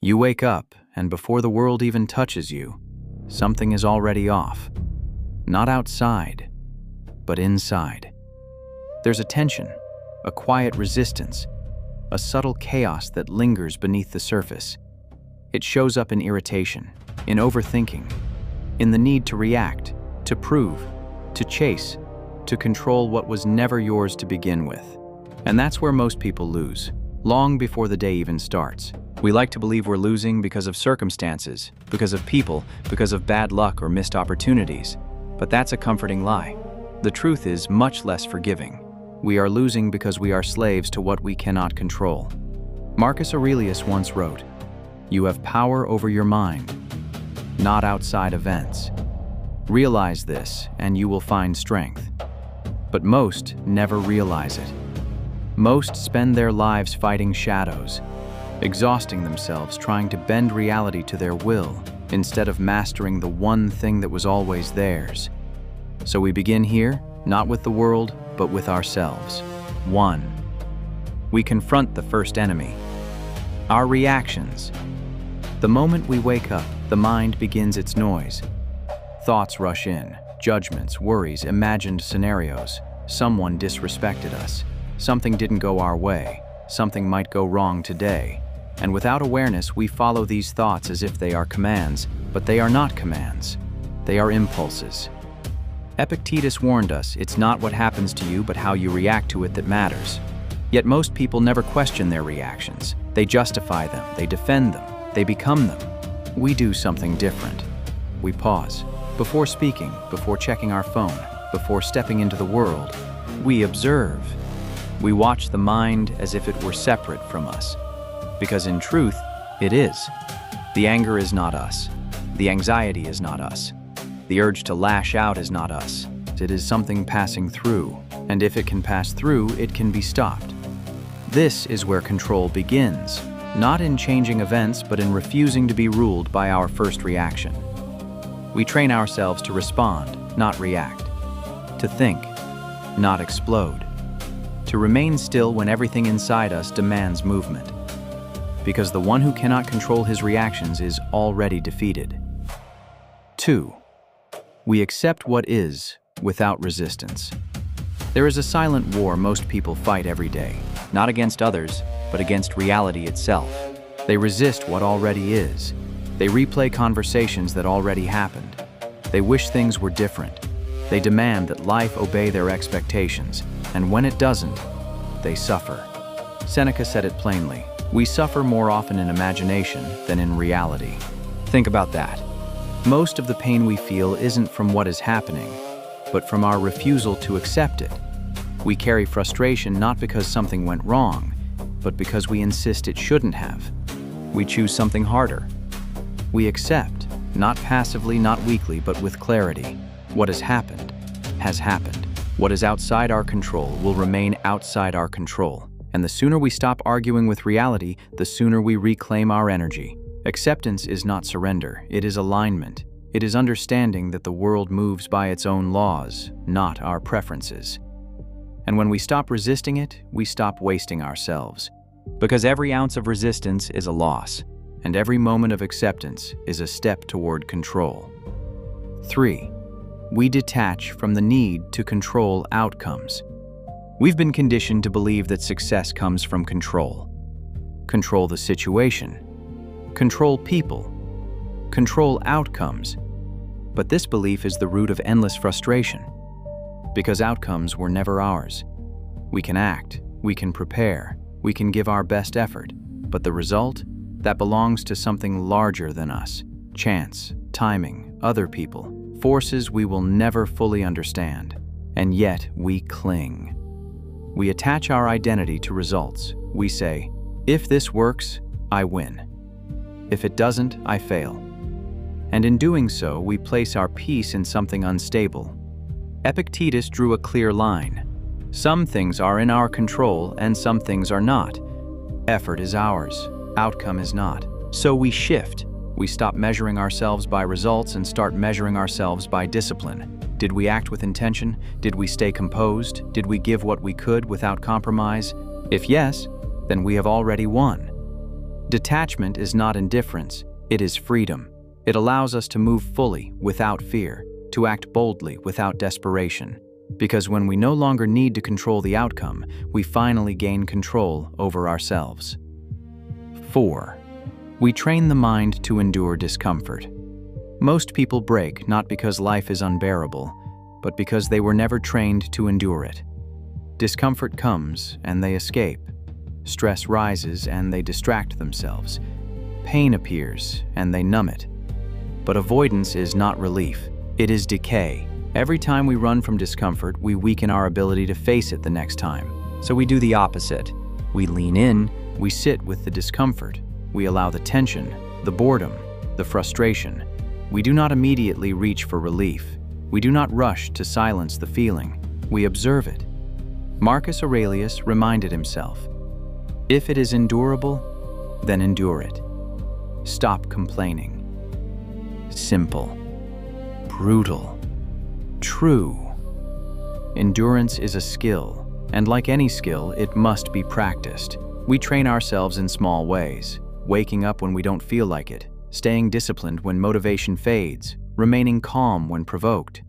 You wake up, and before the world even touches you, something is already off. Not outside, but inside. There's a tension, a quiet resistance, a subtle chaos that lingers beneath the surface. It shows up in irritation, in overthinking, in the need to react, to prove, to chase, to control what was never yours to begin with. And that's where most people lose, long before the day even starts. We like to believe we're losing because of circumstances, because of people, because of bad luck or missed opportunities. But that's a comforting lie. The truth is much less forgiving. We are losing because we are slaves to what we cannot control. Marcus Aurelius once wrote, "You have power over your mind, not outside events. Realize this, and you will find strength." But most never realize it. Most spend their lives fighting shadows, exhausting themselves trying to bend reality to their will, instead of mastering the one thing that was always theirs. So we begin here, not with the world, but with ourselves. 1. We confront the first enemy, our reactions. The moment we wake up, the mind begins its noise. Thoughts rush in, judgments, worries, imagined scenarios. Someone disrespected us. Something didn't go our way. Something might go wrong today. And without awareness, we follow these thoughts as if they are commands, but they are not commands. They are impulses. Epictetus warned us, it's not what happens to you, but how you react to it that matters. Yet most people never question their reactions. They justify them, they defend them, they become them. We do something different. We pause. Before speaking, before checking our phone, before stepping into the world, we observe. We watch the mind as if it were separate from us. Because in truth, it is. The anger is not us. The anxiety is not us. The urge to lash out is not us. It is something passing through, and if it can pass through, it can be stopped. This is where control begins, not in changing events, but in refusing to be ruled by our first reaction. We train ourselves to respond, not react. To think, not explode. To remain still when everything inside us demands movement. Because the one who cannot control his reactions is already defeated. 2. We accept what is without resistance. There is a silent war most people fight every day, not against others, but against reality itself. They resist what already is. They replay conversations that already happened. They wish things were different. They demand that life obey their expectations, and when it doesn't, they suffer. Seneca said it plainly, we suffer more often in imagination than in reality. Think about that. Most of the pain we feel isn't from what is happening, but from our refusal to accept it. We carry frustration not because something went wrong, but because we insist it shouldn't have. We choose something harder. We accept, not passively, not weakly, but with clarity. What has happened, has happened. What is outside our control will remain outside our control. And the sooner we stop arguing with reality, the sooner we reclaim our energy. Acceptance is not surrender, it is alignment. It is understanding that the world moves by its own laws, not our preferences. And when we stop resisting it, we stop wasting ourselves. Because every ounce of resistance is a loss, and every moment of acceptance is a step toward control. 3. We detach from the need to control outcomes. We've been conditioned to believe that success comes from control. Control the situation. Control people. Control outcomes. But this belief is the root of endless frustration. Because outcomes were never ours. We can act, we can prepare, we can give our best effort, but the result? That belongs to something larger than us. Chance, timing, other people, forces we will never fully understand. And yet we cling. We attach our identity to results. We say, if this works, I win. If it doesn't, I fail. And in doing so, we place our peace in something unstable. Epictetus drew a clear line. Some things are in our control and some things are not. Effort is ours, outcome is not. So we shift. We stop measuring ourselves by results and start measuring ourselves by discipline. Did we act with intention? Did we stay composed? Did we give what we could without compromise? If yes, then we have already won. Detachment is not indifference, it is freedom. It allows us to move fully, without fear, to act boldly, without desperation. Because when we no longer need to control the outcome, we finally gain control over ourselves. 4. We train the mind to endure discomfort. Most people break not because life is unbearable, but because they were never trained to endure it. Discomfort comes and they escape. Stress rises and they distract themselves. Pain appears and they numb it. But avoidance is not relief, it is decay. Every time we run from discomfort, we weaken our ability to face it the next time. So we do the opposite. We lean in, we sit with the discomfort. We allow the tension, the boredom, the frustration. We do not immediately reach for relief. We do not rush to silence the feeling. We observe it. Marcus Aurelius reminded himself, "If it is endurable, then endure it. Stop complaining." Simple, brutal, true. Endurance is a skill, and like any skill, it must be practiced. We train ourselves in small ways, waking up when we don't feel like it, staying disciplined when motivation fades, remaining calm when provoked.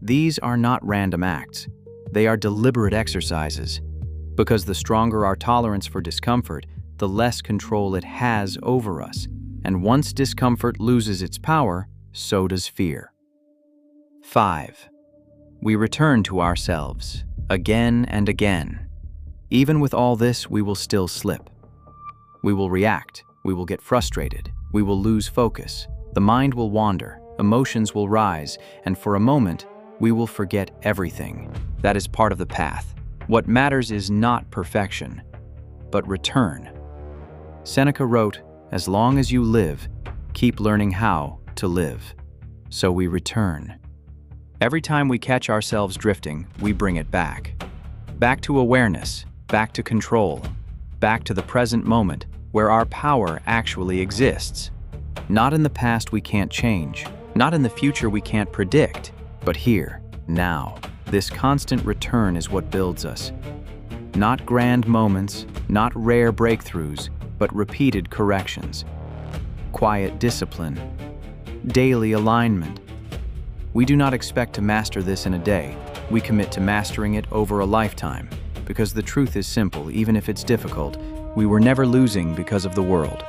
These are not random acts. They are deliberate exercises. Because the stronger our tolerance for discomfort, the less control it has over us. And once discomfort loses its power, so does fear. 5. We return to ourselves, again and again. Even with all this, we will still slip. We will react, we will get frustrated, we will lose focus, the mind will wander, emotions will rise, and for a moment, we will forget everything. That is part of the path. What matters is not perfection, but return. Seneca wrote, "As long as you live, keep learning how to live." So we return. Every time we catch ourselves drifting, we bring it back. Back to awareness, back to control, back to the present moment where our power actually exists. Not in the past we can't change, not in the future we can't predict, but here, now. This constant return is what builds us. Not grand moments, not rare breakthroughs, but repeated corrections. Quiet discipline, daily alignment. We do not expect to master this in a day. We commit to mastering it over a lifetime, because the truth is simple, even if it's difficult. We were never losing because of the world.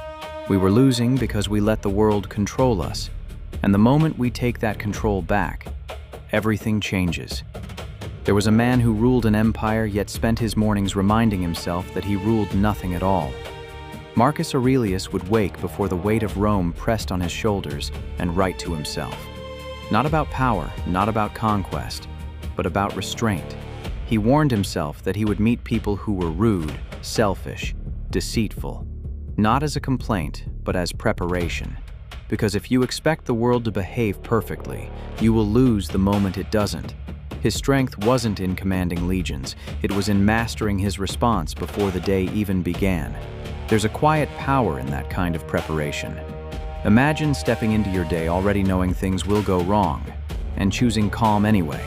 We were losing because we let the world control us. And the moment we take that control back, everything changes. There was a man who ruled an empire yet spent his mornings reminding himself that he ruled nothing at all. Marcus Aurelius would wake before the weight of Rome pressed on his shoulders and write to himself. Not about power, not about conquest, but about restraint. He warned himself that he would meet people who were rude, selfish, deceitful, not as a complaint, but as preparation. Because if you expect the world to behave perfectly, you will lose the moment it doesn't. His strength wasn't in commanding legions, it was in mastering his response before the day even began. There's a quiet power in that kind of preparation. Imagine stepping into your day already knowing things will go wrong, and choosing calm anyway.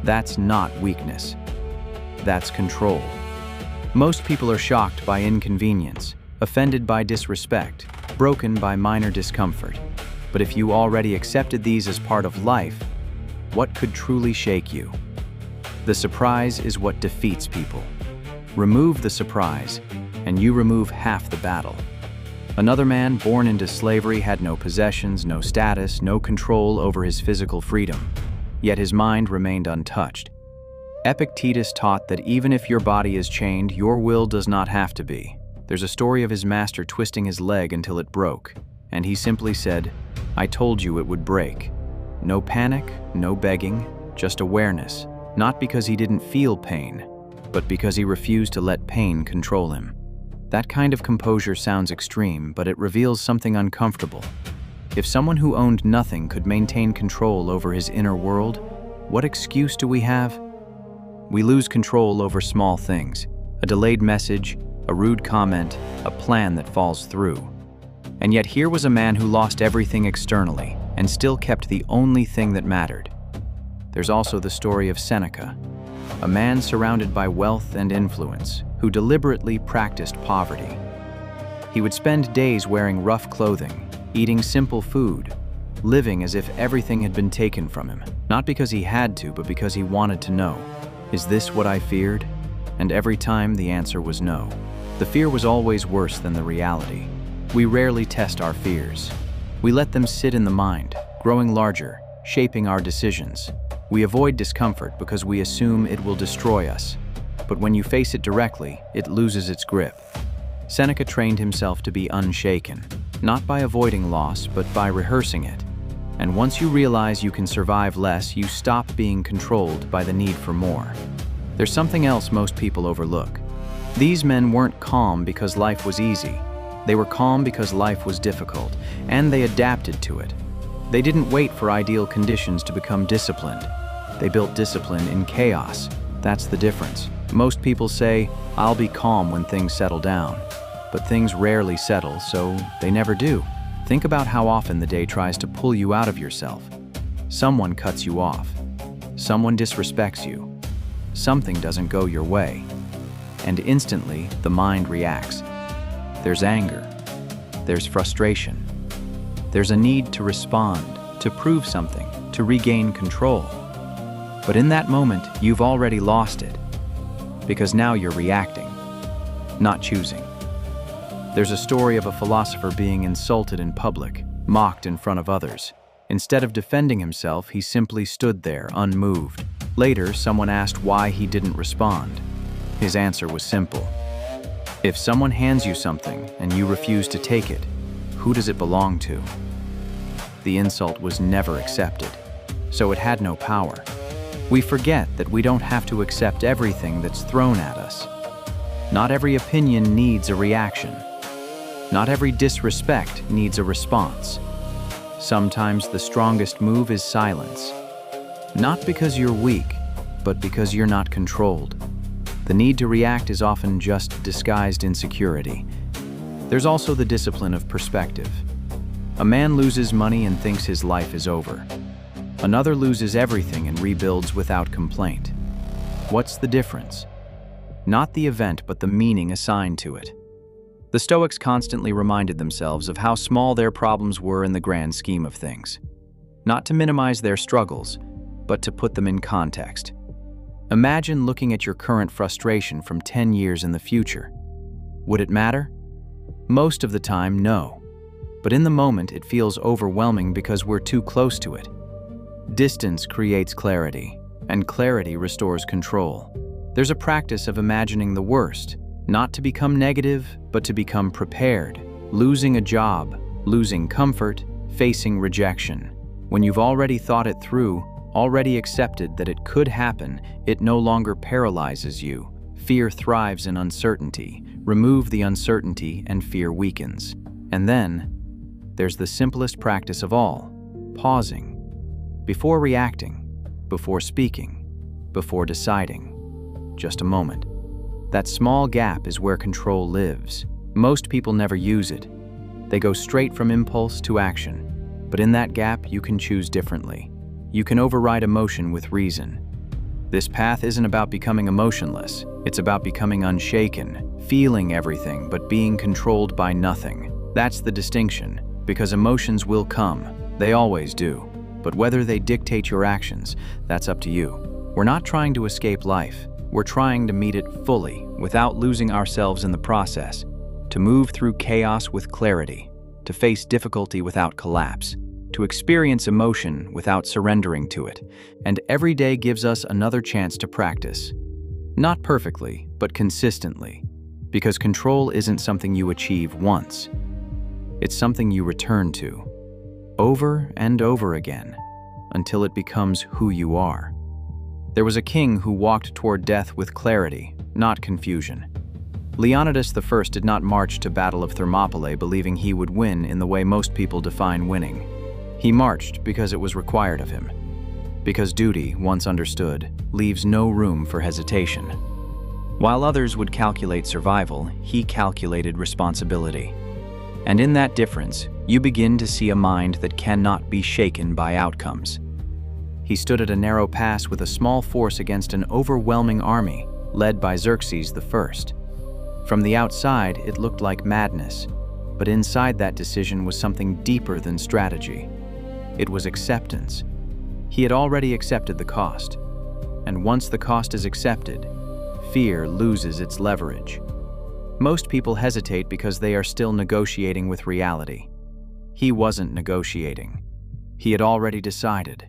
That's not weakness. That's control. Most people are shocked by inconvenience, offended by disrespect, broken by minor discomfort. But if you already accepted these as part of life, what could truly shake you? The surprise is what defeats people. Remove the surprise, and you remove half the battle. Another man born into slavery had no possessions, no status, no control over his physical freedom. Yet his mind remained untouched. Epictetus taught that even if your body is chained, your will does not have to be. There's a story of his master twisting his leg until it broke, and he simply said, "I told you it would break." No panic, no begging, just awareness, not because he didn't feel pain, but because he refused to let pain control him. That kind of composure sounds extreme, but it reveals something uncomfortable. If someone who owned nothing could maintain control over his inner world, what excuse do we have? We lose control over small things, a delayed message, a rude comment, a plan that falls through. And yet here was a man who lost everything externally and still kept the only thing that mattered. There's also the story of Seneca, a man surrounded by wealth and influence who deliberately practiced poverty. He would spend days wearing rough clothing, eating simple food, living as if everything had been taken from him, not because he had to, but because he wanted to know, is this what I feared? And every time the answer was no. The fear was always worse than the reality. We rarely test our fears. We let them sit in the mind, growing larger, shaping our decisions. We avoid discomfort because we assume it will destroy us. But when you face it directly, it loses its grip. Seneca trained himself to be unshaken, not by avoiding loss, but by rehearsing it. And once you realize you can survive less, you stop being controlled by the need for more. There's something else most people overlook. These men weren't calm because life was easy. They were calm because life was difficult, and they adapted to it. They didn't wait for ideal conditions to become disciplined. They built discipline in chaos. That's the difference. Most people say, I'll be calm when things settle down. But things rarely settle, so they never do. Think about how often the day tries to pull you out of yourself. Someone cuts you off. Someone disrespects you. Something doesn't go your way. And instantly, the mind reacts. There's anger. There's frustration. There's a need to respond, to prove something, to regain control. But in that moment, you've already lost it. Because now you're reacting, not choosing. There's a story of a philosopher being insulted in public, mocked in front of others. Instead of defending himself, he simply stood there, unmoved. Later, someone asked why he didn't respond. His answer was simple. If someone hands you something and you refuse to take it, who does it belong to? The insult was never accepted, so it had no power. We forget that we don't have to accept everything that's thrown at us. Not every opinion needs a reaction. Not every disrespect needs a response. Sometimes the strongest move is silence. Not because you're weak, but because you're not controlled. The need to react is often just disguised insecurity. There's also the discipline of perspective. A man loses money and thinks his life is over. Another loses everything and rebuilds without complaint. What's the difference? Not the event, but the meaning assigned to it. The Stoics constantly reminded themselves of how small their problems were in the grand scheme of things. Not to minimize their struggles, but to put them in context. Imagine looking at your current frustration from 10 years in the future. Would it matter? Most of the time, no. But in the moment, it feels overwhelming because we're too close to it. Distance creates clarity, and clarity restores control. There's a practice of imagining the worst, not to become negative, but to become prepared. Losing a job, losing comfort, facing rejection. When you've already thought it through, already accepted that it could happen, it no longer paralyzes you. Fear thrives in uncertainty. Remove the uncertainty and fear weakens. And then, there's the simplest practice of all, pausing. Before reacting, before speaking, before deciding. Just a moment. That small gap is where control lives. Most people never use it. They go straight from impulse to action. But in that gap, you can choose differently. You can override emotion with reason. This path isn't about becoming emotionless. It's about becoming unshaken, feeling everything but being controlled by nothing. That's the distinction, because emotions will come. They always do. But whether they dictate your actions, that's up to you. We're not trying to escape life. We're trying to meet it fully, without losing ourselves in the process, to move through chaos with clarity, to face difficulty without collapse, to experience emotion without surrendering to it. And every day gives us another chance to practice. Not perfectly, but consistently, because control isn't something you achieve once. It's something you return to, over and over again, until it becomes who you are. There was a king who walked toward death with clarity, not confusion. Leonidas I did not march to Battle of Thermopylae believing he would win in the way most people define winning. He marched because it was required of him. Because duty, once understood, leaves no room for hesitation. While others would calculate survival, he calculated responsibility. And in that difference, you begin to see a mind that cannot be shaken by outcomes. He stood at a narrow pass with a small force against an overwhelming army, led by Xerxes I. From the outside, it looked like madness, But inside that decision was something deeper than strategy. It was acceptance. He had already accepted the cost. And once the cost is accepted, fear loses its leverage. Most people hesitate because they are still negotiating with reality. He wasn't negotiating. He had already decided.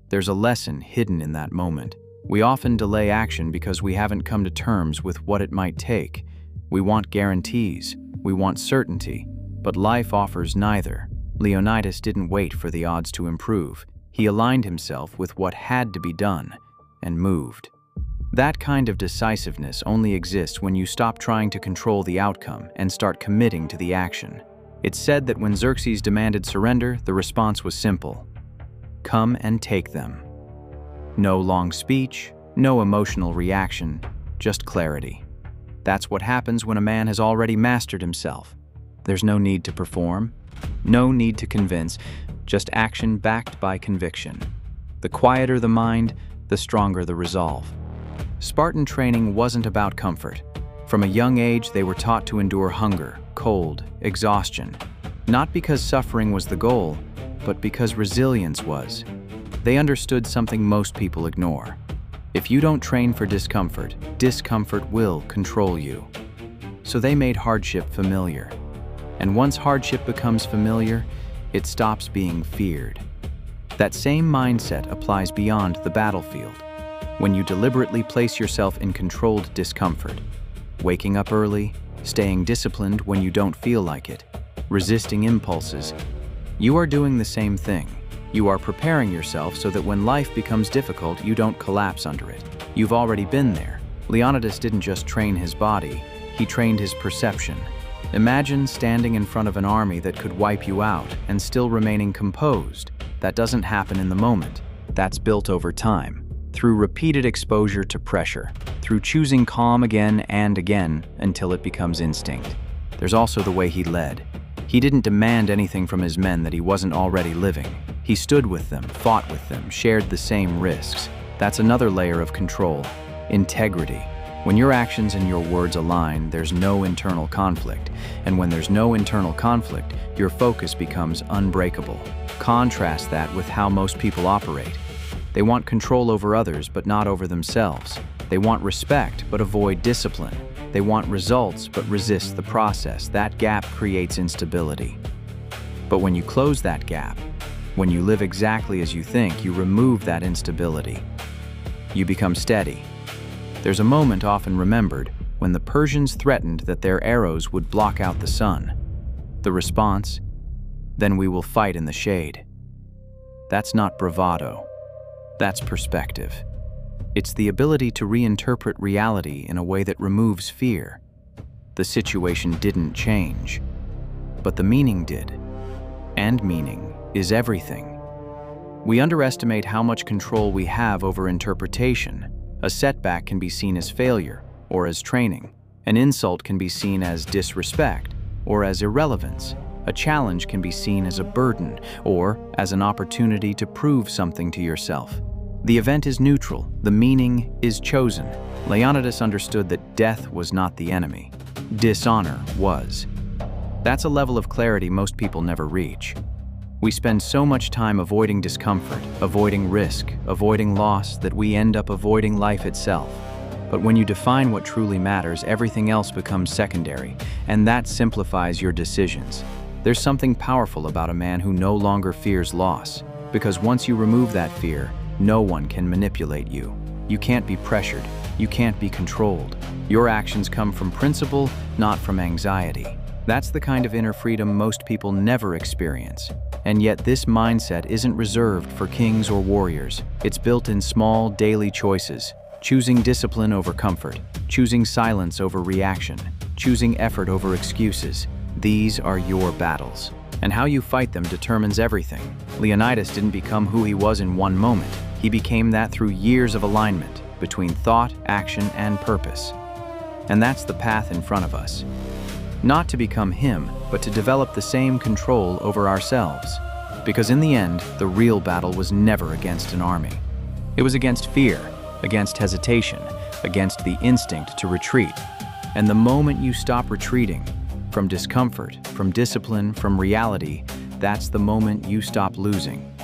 There's a lesson hidden in that moment. We often delay action because we haven't come to terms with what it might take. We want guarantees, we want certainty, but life offers neither. Leonidas didn't wait for the odds to improve. He aligned himself with what had to be done and moved. That kind of decisiveness only exists when you stop trying to control the outcome and start committing to the action. It's said that when Xerxes demanded surrender, the response was simple: come and take them. No long speech, no emotional reaction, just clarity. That's what happens when a man has already mastered himself. There's no need to perform, no need to convince, just action backed by conviction. The quieter the mind, the stronger the resolve. Spartan training wasn't about comfort. From a young age, they were taught to endure hunger, cold, exhaustion. Not because suffering was the goal, but because resilience was. They understood something most people ignore. If you don't train for discomfort, discomfort will control you. So they made hardship familiar. And once hardship becomes familiar, it stops being feared. That same mindset applies beyond the battlefield. When you deliberately place yourself in controlled discomfort, waking up early, staying disciplined when you don't feel like it, resisting impulses, you are doing the same thing. You are preparing yourself so that when life becomes difficult, you don't collapse under it. You've already been there. Leonidas didn't just train his body, he trained his perception. Imagine standing in front of an army that could wipe you out and still remaining composed. That doesn't happen in the moment. That's built over time, through repeated exposure to pressure, through choosing calm again and again until it becomes instinct. There's also the way he led. He didn't demand anything from his men that he wasn't already living. He stood with them, fought with them, shared the same risks. That's another layer of control. Integrity. When your actions and your words align, there's no internal conflict. And when there's no internal conflict, your focus becomes unbreakable. Contrast that with how most people operate. They want control over others, but not over themselves. They want respect, but avoid discipline. They want results, but resist the process. That gap creates instability. But when you close that gap, when you live exactly as you think, you remove that instability. You become steady. There's a moment often remembered when the Persians threatened that their arrows would block out the sun. The response? Then we will fight in the shade. That's not bravado. That's perspective. It's the ability to reinterpret reality in a way that removes fear. The situation didn't change, but the meaning did. And meaning is everything. We underestimate how much control we have over interpretation. A setback can be seen as failure or as training. An insult can be seen as disrespect or as irrelevance. A challenge can be seen as a burden or as an opportunity to prove something to yourself. The event is neutral, the meaning is chosen. Leonidas understood that death was not the enemy. Dishonor was. That's a level of clarity most people never reach. We spend so much time avoiding discomfort, avoiding risk, avoiding loss, that we end up avoiding life itself. But when you define what truly matters, everything else becomes secondary, and that simplifies your decisions. There's something powerful about a man who no longer fears loss, because once you remove that fear, no one can manipulate you. You can't be pressured, you can't be controlled. Your actions come from principle, not from anxiety. That's the kind of inner freedom most people never experience. And yet this mindset isn't reserved for kings or warriors. It's built in small, daily choices. Choosing discipline over comfort, choosing silence over reaction, choosing effort over excuses. These are your battles. And how you fight them determines everything. Leonidas didn't become who he was in one moment. He became that through years of alignment between thought, action, and purpose. And that's the path in front of us. Not to become him, but to develop the same control over ourselves. Because in the end, the real battle was never against an army. It was against fear, against hesitation, against the instinct to retreat. And the moment you stop retreating, from discomfort, from discipline, from reality, that's the moment you stop losing.